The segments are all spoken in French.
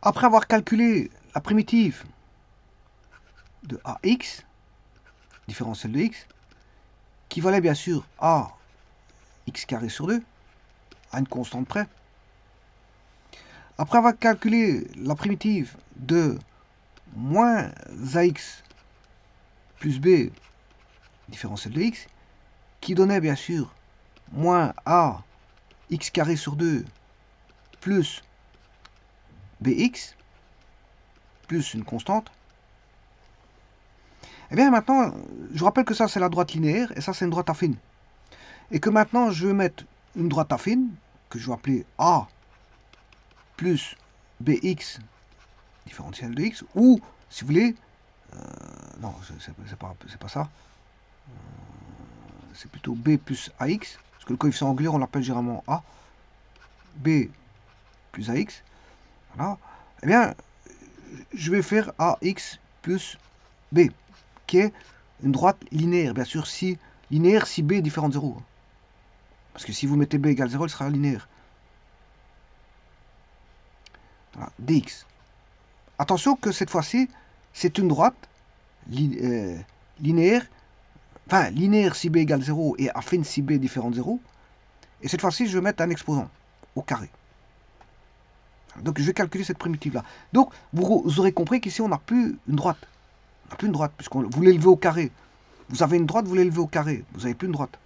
Après avoir calculé la primitive de ax, différentielle de x, qui valait bien sûr a x carré sur 2, à une constante près. Après avoir calculé la primitive de moins ax plus b, différentielle de x, qui donnait bien sûr moins a x carré sur 2 plus bx, plus une constante. Et bien maintenant, je vous rappelle que ça c'est la droite linéaire, et ça c'est une droite affine. Et que maintenant je vais mettre une droite affine, que je vais appeler a plus bx, différentielle de x, ou, si vous voulez, non, c'est pas ça, c'est plutôt b plus ax, parce que le coefficient angulaire on l'appelle généralement a, b plus ax, voilà, eh bien, je vais faire ax plus b, qui est une droite linéaire, bien sûr, si linéaire si b est différent de 0. Parce que si vous mettez b égale 0, elle sera linéaire. Voilà, dx. Attention que cette fois-ci, c'est une droite linéaire, enfin linéaire si b égale 0 et affine si b est différent de 0. Et cette fois-ci, je vais mettre un exposant au carré. Donc je vais calculer cette primitive-là. Donc vous aurez compris qu'ici, on n'a plus une droite. On n'a plus une droite, puisque vous l'élevez au carré. Vous avez une droite, vous l'élevez au carré. Vous n'avez plus une droite.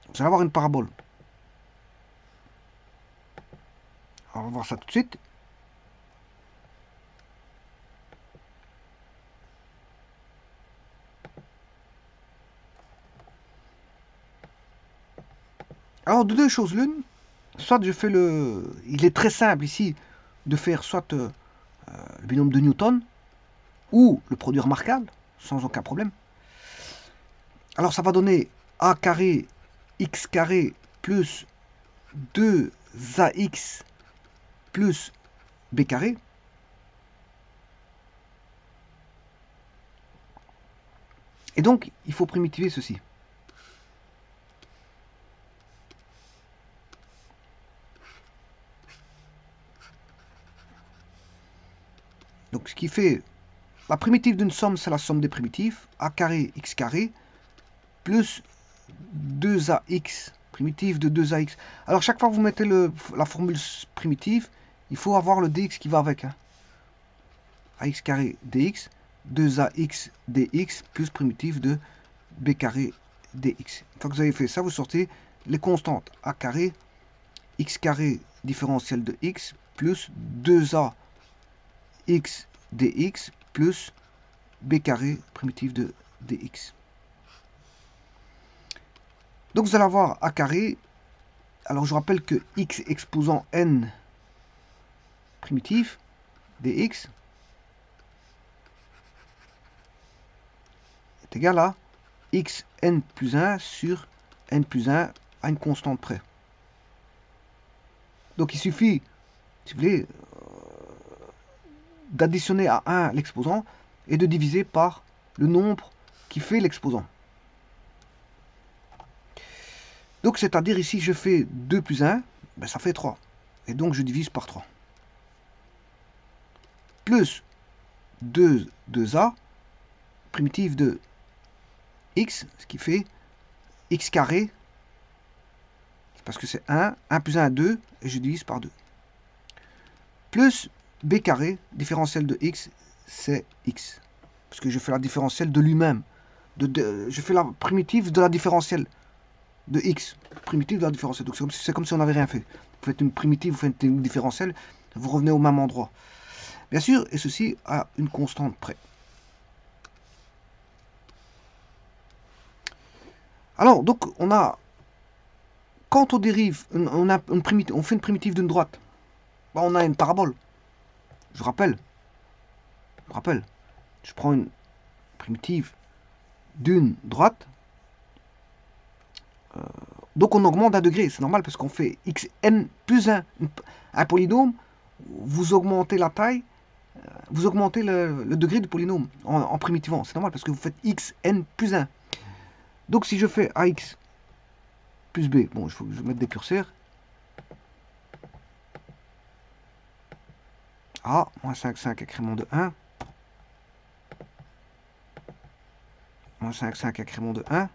Vous allez avoir une parabole. Alors, on va voir ça tout de suite. Alors, de deux choses l'une, soit je fais le... Il est très simple ici de faire soit le binôme de Newton ou le produit remarquable, sans aucun problème. Alors, ça va donner a carré x carré plus 2ax plus b carré. Et donc, il faut primitiver ceci. Donc, ce qui fait... La primitive d'une somme, c'est la somme des primitives. A carré, x carré, plus 2ax, primitive de 2ax. Alors, chaque fois que vous mettez la formule primitive, il faut avoir le dx qui va avec. Hein. Ax carré dx, 2ax dx, plus primitive de b carré dx. Une fois que vous avez fait ça, vous sortez les constantes. A carré, x carré différentiel de x, plus 2ax dx, plus b carré primitive de dx. Donc vous allez avoir a carré. Alors je rappelle que x exposant n primitif dx est égal à x n plus 1 sur n plus 1 à une constante près. Donc il suffit, si vous voulez, d'additionner à 1 l'exposant et de diviser par le nombre qui fait l'exposant. Donc c'est-à-dire ici je fais 2 plus 1, ben, ça fait 3. Et donc je divise par 3. Plus 2a, primitive de x, ce qui fait x carré, parce que c'est 1, 1 plus 1, 2, et je divise par 2. Plus b carré, différentiel de x, c'est x. Parce que je fais la différentielle de lui-même. Je fais la primitive de la différentielle de x. Primitive de la différentielle. Donc c'est comme si on n'avait rien fait. Vous faites une primitive, vous faites une différentielle, vous revenez au même endroit. Bien sûr, et ceci à une constante près. Alors, donc, on a, quand on dérive, on fait une primitive d'une droite, ben, on a une parabole. Je rappelle, je prends une primitive d'une droite, donc on augmente d'un degré, c'est normal parce qu'on fait xn plus 1, un polynôme, vous augmentez la taille, vous augmentez le degré du polynôme en primitivant, c'est normal parce que vous faites xn plus 1. Donc si je fais ax plus b, bon, il faut que je mette des curseurs, A, moins 5, 5, incrément de 1. Moins 5, 5, incrément de 1.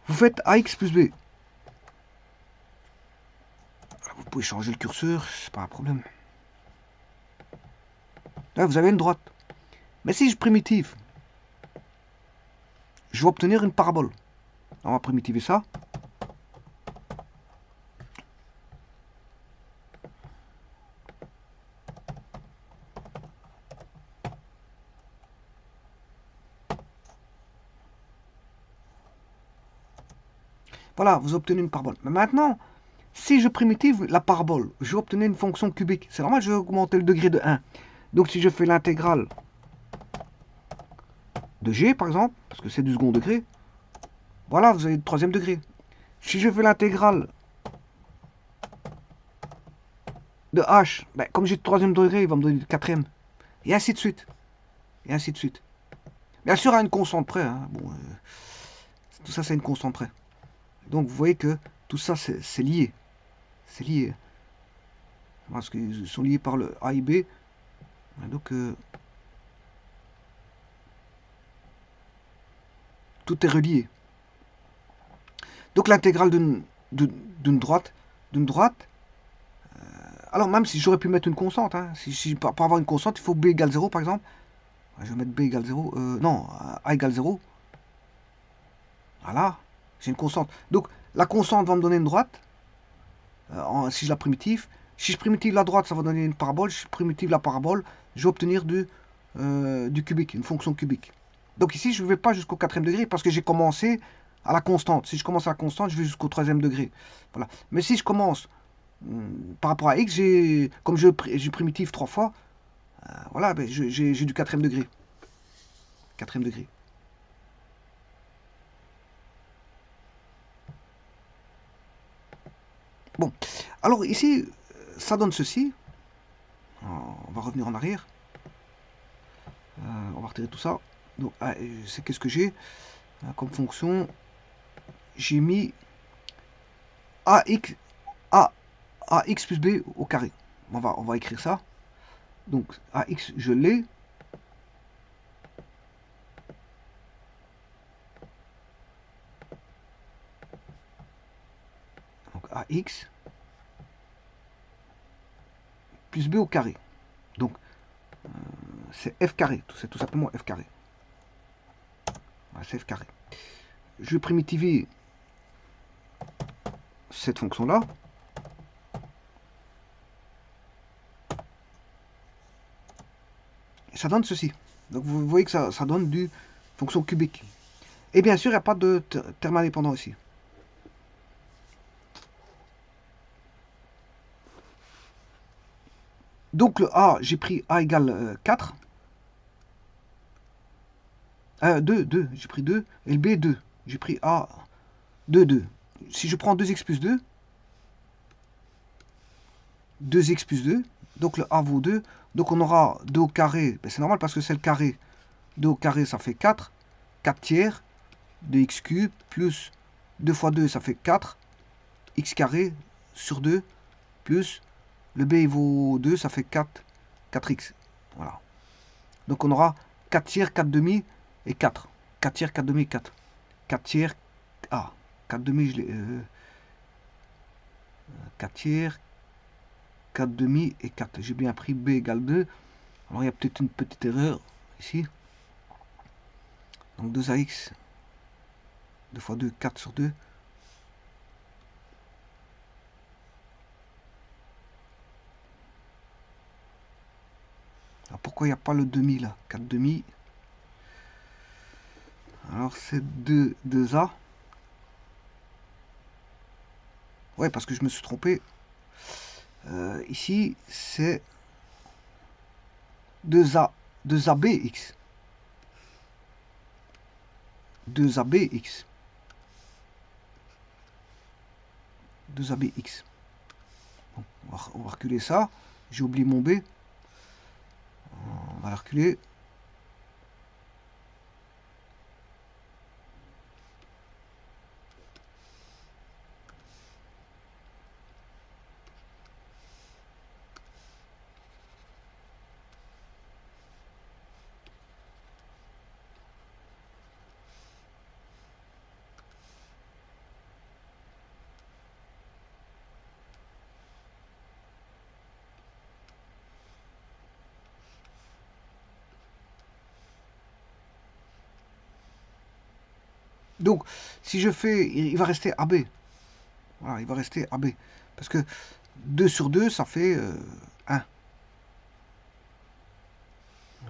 Vous faites AX plus B. Vous pouvez changer le curseur, c'est pas un problème. Là, vous avez une droite. Mais si je primitive, je vais obtenir une parabole. On va primitiver ça. Voilà, vous obtenez une parabole. Mais maintenant, si je primitive la parabole, je vais obtenir une fonction cubique. C'est normal, je vais augmenter le degré de 1. Donc si je fais l'intégrale de g, par exemple, parce que c'est du second degré, voilà, vous avez le troisième degré. Si je fais l'intégrale de h, ben, comme j'ai le troisième degré, il va me donner le quatrième. Et ainsi de suite. Et ainsi de suite. Bien sûr, à une constante près. Hein. Bon, tout ça, c'est une constante près. Donc, vous voyez que tout ça, c'est lié. C'est lié. Parce qu'ils sont liés par le A et B. Donc, tout est relié. Donc, l'intégrale d'une droite, alors même si j'aurais pu mettre une constante, hein, pour avoir une constante, il faut b égale 0 par exemple. Je vais mettre b égale 0, non, a égale 0. Voilà, j'ai une constante. Donc la constante va me donner une droite, si je la primitive. Si je primitive la droite, ça va donner une parabole. Si je primitive la parabole, je vais obtenir du cubique, une fonction cubique. Donc ici, je ne vais pas jusqu'au quatrième degré parce que j'ai commencé à la constante. Si je commence à la constante, je vais jusqu'au troisième degré. Voilà. Mais si je commence par rapport à x, comme j'ai primitive 3 fois, voilà, ben, j'ai du quatrième degré. Quatrième degré. Bon, alors ici, ça donne ceci. On va revenir en arrière. On va retirer tout ça. Donc, c'est qu'est-ce que j'ai comme fonction? J'ai mis ax plus b au carré. On va écrire ça. Donc, ax, je l'ai. Donc, ax plus b au carré. Donc, c'est f carré. C'est tout simplement f carré. Voilà, c'est f carré. Je vais primitiver cette fonction-là. Et ça donne ceci. Donc, vous voyez que ça donne du fonction cubique. Et bien sûr, il n'y a pas de terme indépendant ici. Donc le A, j'ai pris A égale 4. 2, j'ai pris 2. Et le B, 2. J'ai pris A, 2, 2. Si je prends 2x plus 2, 2x plus 2, donc le A vaut 2. Donc on aura 2 au carré, ben c'est normal parce que c'est le carré. 2 au carré, ça fait 4. 4 tiers de x cube plus 2 fois 2, ça fait 4. X carré sur 2 plus le B il vaut 2, ça fait 4. 4x. Voilà. Donc on aura 4 tiers, 4 demi et 4. 4 tiers, 4 demi, 4. 4 tiers, 4 demi, 4 tiers, 4 demi et 4. J'ai bien pris B égale 2. Alors il y a peut-être une petite erreur ici. Donc 2ax, 2 fois 2, 4 sur 2. Alors pourquoi il n'y a pas le demi là? 4 demi. Alors c'est 2a. Ouais, parce que je me suis trompé. Ici, c'est 2abx. 2abx. 2abx. Bon, on va reculer ça. J'ai oublié mon b. On va la reculer. Donc, si je fais, il va rester AB. Voilà, il va rester AB. Parce que 2 sur 2, ça fait 1.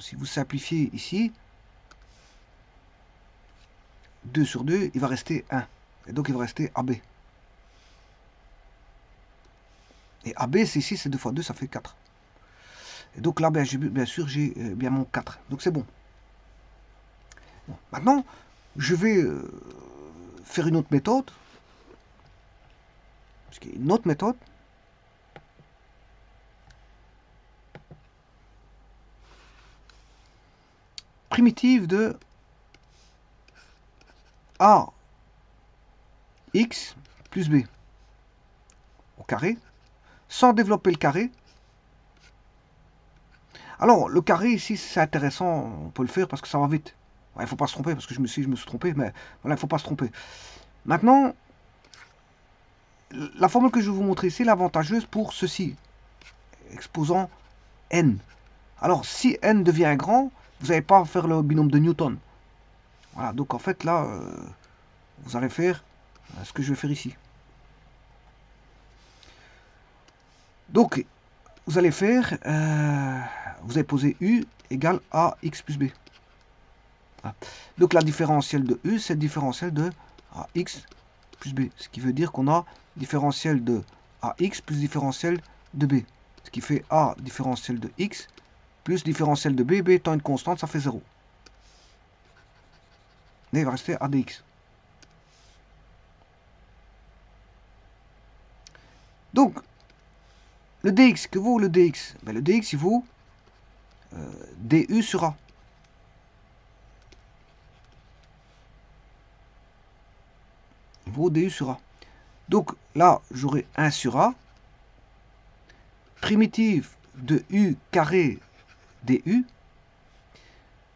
Si vous simplifiez ici, 2 sur 2, il va rester 1. Et donc, il va rester AB. Et AB, c'est ici, c'est 2 fois 2, ça fait 4. Et donc là, bien sûr, j'ai bien mon 4. Donc, c'est bon. Bon. Maintenant, je vais faire une autre méthode. Parce qu'il y a une autre méthode. Primitive de A x plus b au carré, sans développer le carré. Alors, le carré ici, c'est intéressant, on peut le faire parce que ça va vite. Il ne faut pas se tromper, parce que je me suis trompé, mais voilà, il ne faut pas se tromper. Maintenant, la formule que je vais vous montrer ici est l'avantageuse pour ceci, exposant n. Alors, si n devient grand, vous n'allez pas faire le binôme de Newton. Voilà, donc en fait, là, vous allez faire ce que je vais faire ici. Donc, vous allez faire, vous allez poser u égale a x plus b. Voilà. Donc, la différentielle de u, c'est le différentiel de ax plus b. Ce qui veut dire qu'on a différentiel de ax plus différentiel de b. Ce qui fait a différentiel de x plus différentiel de b. B étant une constante, ça fait 0. Mais il va rester a dx. Donc, le dx, que vaut le dx? Ben, le dx, il vaut du sur a. Il vaut du sur a. Donc là, j'aurai 1 sur a. Primitive de u carré du.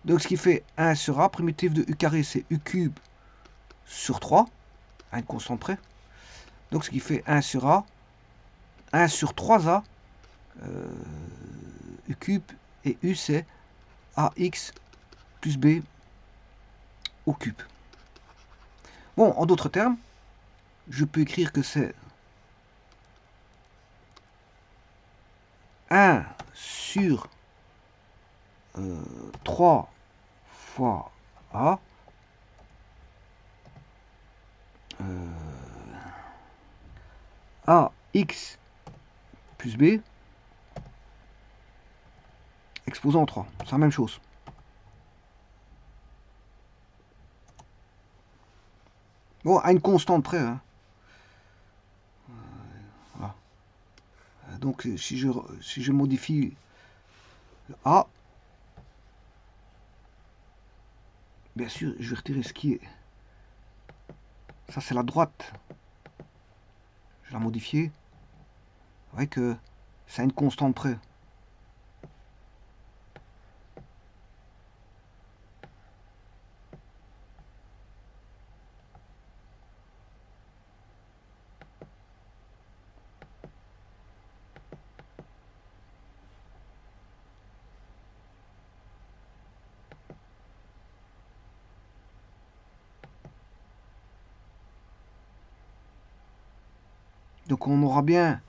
Donc ce qui fait 1 sur a. Primitive de u carré, c'est u cube sur 3. À une constante près. Donc ce qui fait 1 sur a. 1 sur 3a. U cube. Et u, c'est ax plus b au cube. Bon, en d'autres termes, je peux écrire que c'est 1 sur 3 fois a ax plus b exposant 3. C'est la même chose. Bon, à une constante près. Hein. Voilà. Donc, si je modifie A, bien sûr, je vais retirer ce qui est. Ça, c'est la droite. Je vais la modifier. Vous voyez que c'est à une constante près. Donc, on aura bien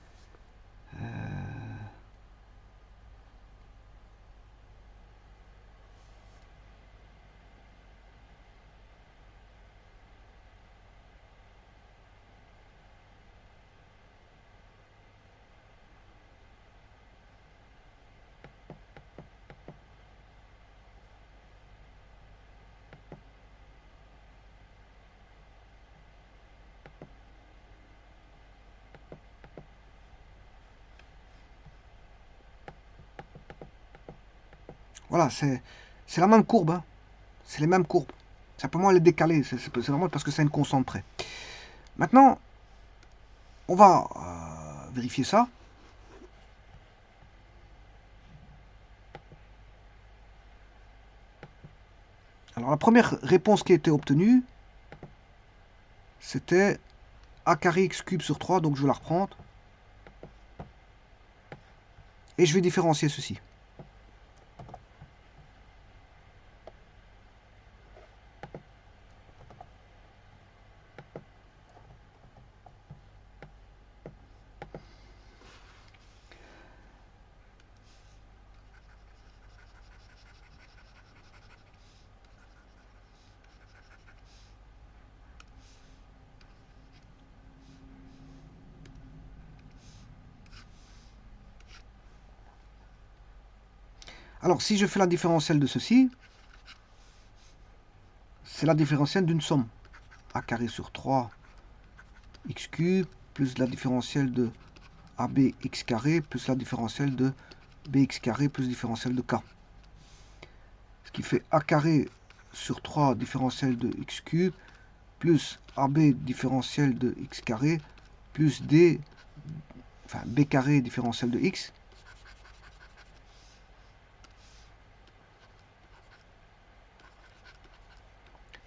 voilà, c'est la même courbe. Hein. C'est les mêmes courbes. Simplement, elle est décalée. C'est vraiment parce que c'est une constante près. Maintenant, on va vérifier ça. Alors, la première réponse qui a été obtenue, c'était a carré x cube sur 3. Donc, je vais la reprendre. Et je vais différencier ceci. Alors, si je fais la différentielle de ceci, c'est la différentielle d'une somme. A carré sur 3 x cube plus la différentielle de AB x carré plus la différentielle de bx carré plus différentielle de k. Ce qui fait A carré sur 3 différentielle de x cube plus AB différentielle de x carré plus D, enfin b carré différentielle de x.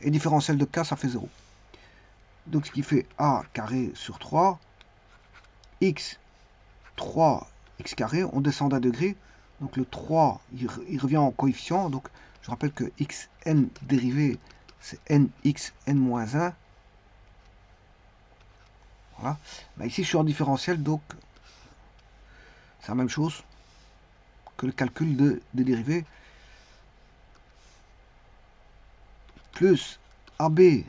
Et différentielle de k, ça fait 0. Donc ce qui fait A carré sur 3, x, 3, x carré, on descend d'un degré. Donc le 3, il revient en coefficient. Donc je rappelle que xn dérivé, c'est nx, n-1. Voilà. Bah, ici, je suis en différentiel, donc c'est la même chose que le calcul des dérivés. Plus AB,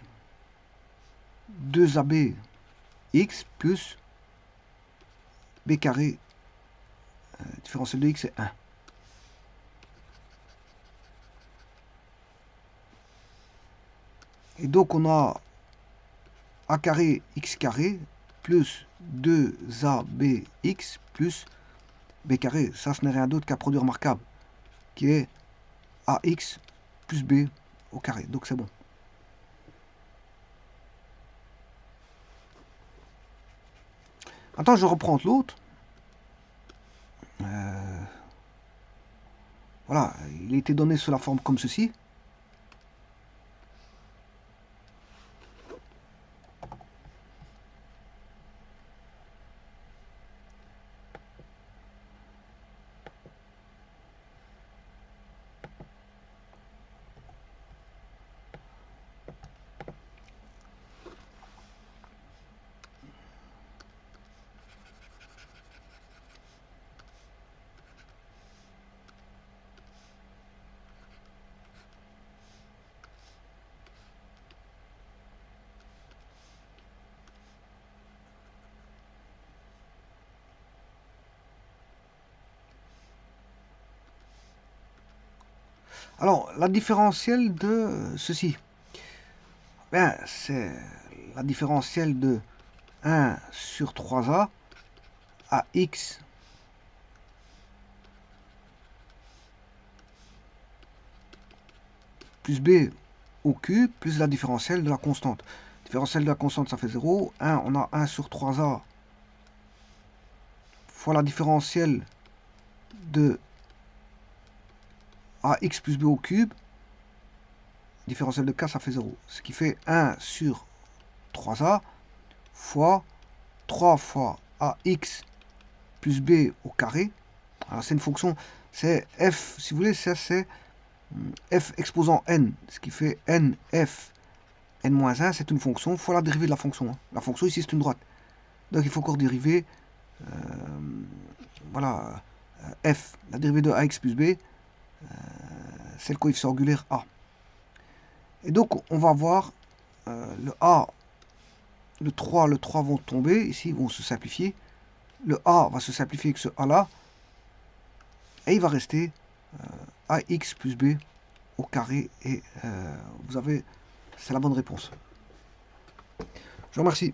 2AB, x, plus b carré, différentiel de x, c'est 1. Et donc, on a a carré x carré plus 2abx plus b carré. Ça, ce n'est rien d'autre qu'un produit remarquable qui est ax plus b au carré. Donc, c'est bon. Maintenant, je reprends l'autre. Voilà, il a été donné sous la forme comme ceci. Alors, la différentielle de ceci, ben, c'est la différentielle de 1 sur 3a à x plus b au cube plus la différentielle de la constante. Différentielle de la constante, ça fait 0. 1, on a 1 sur 3a fois la différentielle de ax plus b au cube. Différentielle de k, ça fait 0. Ce qui fait 1 sur 3a fois 3 fois ax plus b au carré. Alors c'est une fonction, c'est f, si vous voulez, ça c'est f exposant n, ce qui fait nf n-1, c'est une fonction fois la dérivée de la fonction. La fonction ici c'est une droite. Donc il faut encore dériver, voilà, f, la dérivée de ax plus b, c'est le coefficient angulaire a. Et donc on va voir le a, le 3 vont tomber, ici ils vont se simplifier. Le a va se simplifier avec ce a là. Et il va rester ax plus b au carré. Et vous avez, c'est la bonne réponse. Je vous remercie.